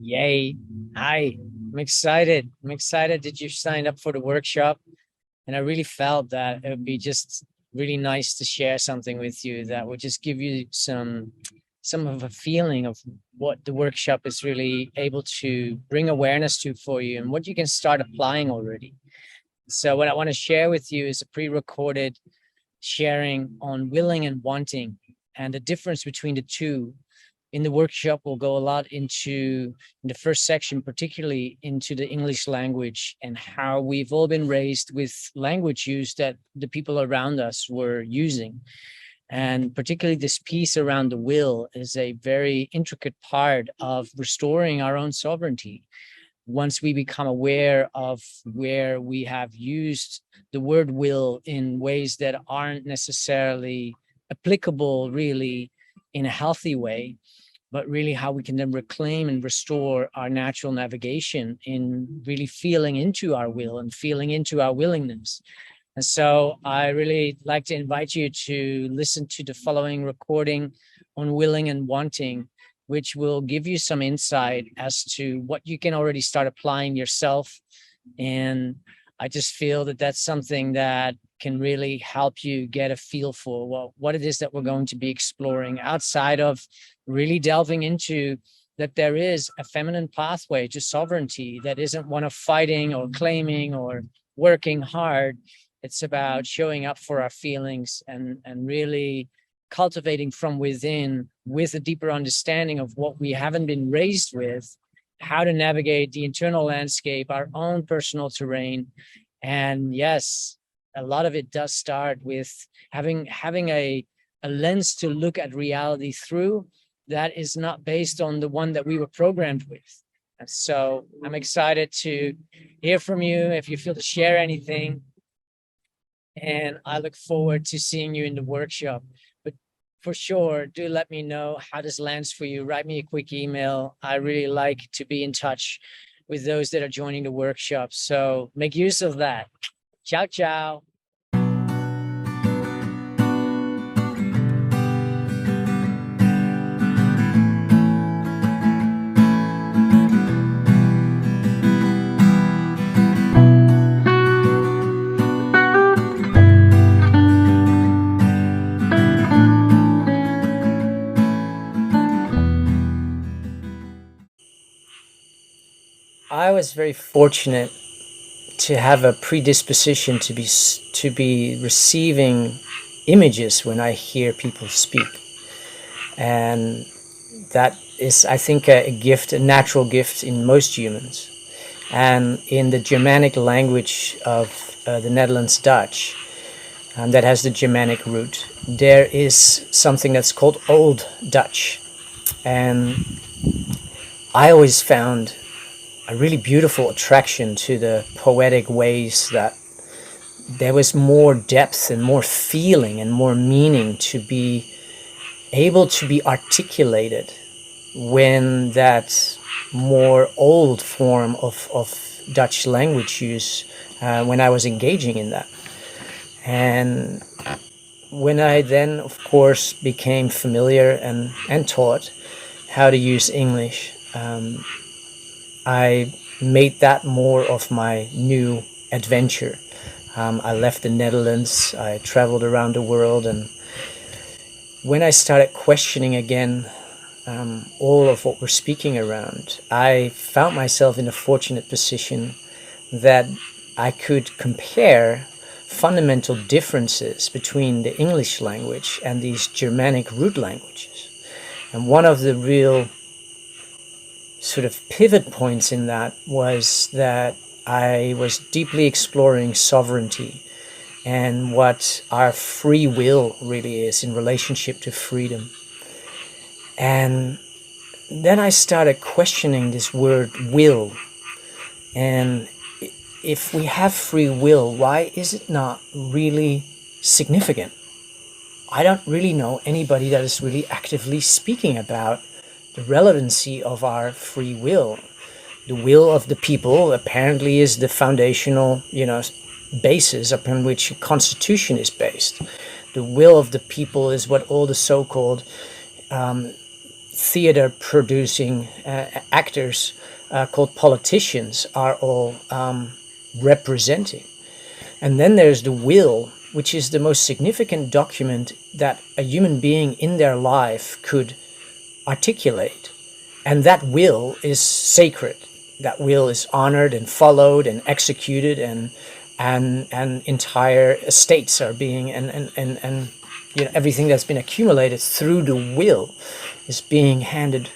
Yay. Hi. I'm excited. I'm excited that you signed up for the workshop. And I really felt that it would be just really nice to share something with you that would just give you some of a feeling of what the workshop is really able to bring awareness to for you and what you can start applying already. So what I want to share with you is a pre-recorded sharing on willing and wanting and the difference between the two. In the workshop, we'll go a lot into, in the first section, particularly into the English language and how we've all been raised with language use that the people around us were using. And particularly this piece around the will is a very intricate part of restoring our own sovereignty. Once we become aware of where we have used the word will in ways that aren't necessarily applicable really in a healthy way, but really how we can then reclaim and restore our natural navigation in really feeling into our will and feeling into our willingness. And so I really like to invite you to listen to the following recording on willing and wanting, which will give you some insight as to what you can already start applying yourself. And I just feel that that's something that can really help you get a feel for what it is that we're going to be exploring outside of really delving into that there is a feminine pathway to sovereignty that isn't one of fighting or claiming or working hard. It's about showing up for our feelings and really cultivating from within with a deeper understanding of what we haven't been raised with, how to navigate the internal landscape, our own personal terrain. And yes, a lot of it does start with having a lens to look at reality through that is not based on the one that we were programmed with. And so I'm excited to hear from you if you feel to share anything. And I look forward to seeing you in the workshop. But for sure, do let me know how this lands for you. Write me a quick email. I really like to be in touch with those that are joining the workshop. So make use of that. Ciao, ciao. I was very fortunate to have a predisposition to be receiving images when I hear people speak, and that is, I think, a gift, a natural gift in most humans. And in the Germanic language of the Netherlands Dutch, that has the Germanic root, there is something that's called Old Dutch, and I always found a really beautiful attraction to the poetic ways that there was more depth and more feeling and more meaning to be able to be articulated when that more old form of Dutch language use, when I was engaging in that. And when I then, of course, became familiar and taught how to use English, I made that more of my new adventure. I left the Netherlands, I traveled around the world, and when I started questioning again all of what we're speaking around, I found myself in a fortunate position that I could compare fundamental differences between the English language and these Germanic root languages. And one of the real sort of pivot points in that was that I was deeply exploring sovereignty and what our free will really is in relationship to freedom. And then I started questioning this word will. And if we have free will, why is it not really significant? I don't really know anybody that is really actively speaking about the relevancy of our free will. The will of the people apparently is the foundational, basis upon which a constitution is based. The will of the people is what all the so-called theater producing actors called politicians are all representing. And then there's the will, which is the most significant document that a human being in their life could articulate. And that will is sacred. That will is honored and followed and executed, and entire estates are being, and you know, everything that's been accumulated through the will is being handed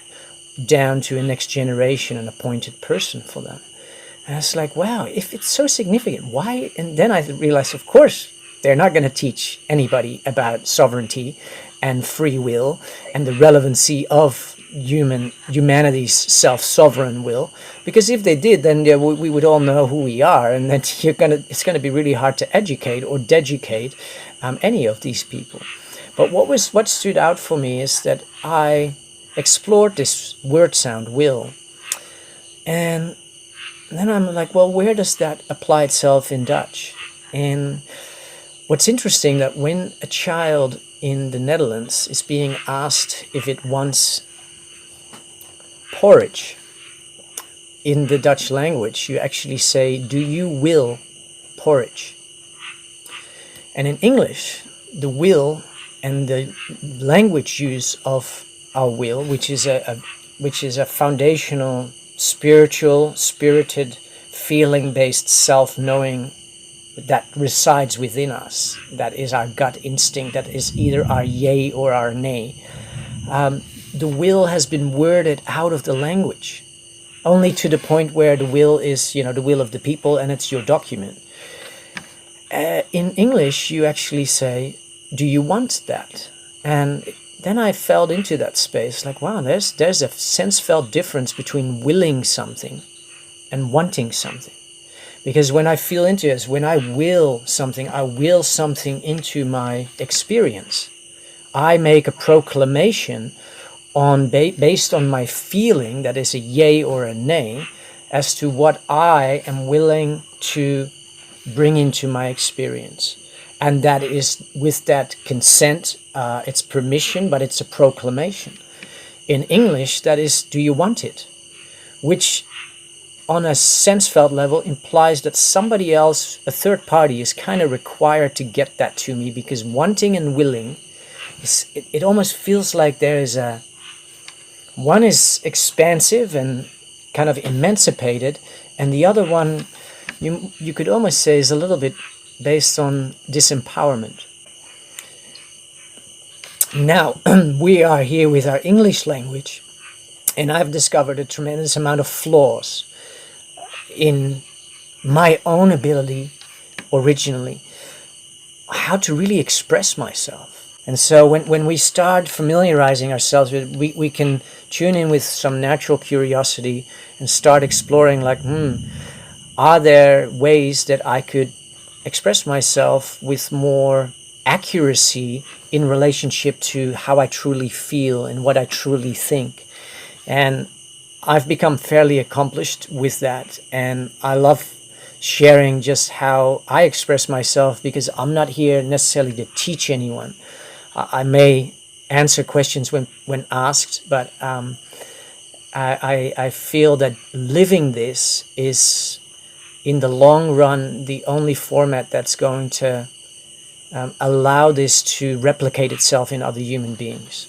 down to a next generation, an appointed person for that. And it's like, wow, if it's so significant, why? And then I realized, of course, they're not going to teach anybody about sovereignty and free will and the relevancy of humanity's self-sovereign will, because if they did, then we would all know who we are, and then it's gonna be really hard to educate or dedicate any of these people. But what stood out for me is that I explored this word sound, will, and then I'm like, well, where does that apply itself in Dutch? And what's interesting, that when a child in the Netherlands is being asked if it wants porridge, in the Dutch language you actually say, do you will porridge? And in English, the will and the language use of our will, which is a foundational, spirited, feeling-based self-knowing that resides within us, that is our gut instinct, that is either our yay or our nay. The will has been worded out of the language, only to the point where the will is, you know, the will of the people, and it's your document. In English, you actually say, do you want that? And then I fell into that space, like, wow, there's a sense-felt difference between willing something and wanting something. Because when I feel into it, when I will something into my experience. I make a proclamation based on my feeling, that is a yay or a nay, as to what I am willing to bring into my experience. And that is with that consent, it's permission, but it's a proclamation. In English, that is, do you want it? Which on a sense-felt level implies that somebody else, a third party, is kind of required to get that to me, because wanting and willing, it almost feels like there is one is expansive and kind of emancipated, and the other one, you could almost say, is a little bit based on disempowerment. Now, we are here with our English language, and I've discovered a tremendous amount of flaws in my own ability originally, how to really express myself. And so when we start familiarizing ourselves with, we can tune in with some natural curiosity and start exploring, like, are there ways that I could express myself with more accuracy in relationship to how I truly feel and what I truly think? And I've become fairly accomplished with that, and I love sharing just how I express myself, because I'm not here necessarily to teach anyone. I may answer questions when asked, but I feel that living this is, in the long run, the only format that's going to allow this to replicate itself in other human beings.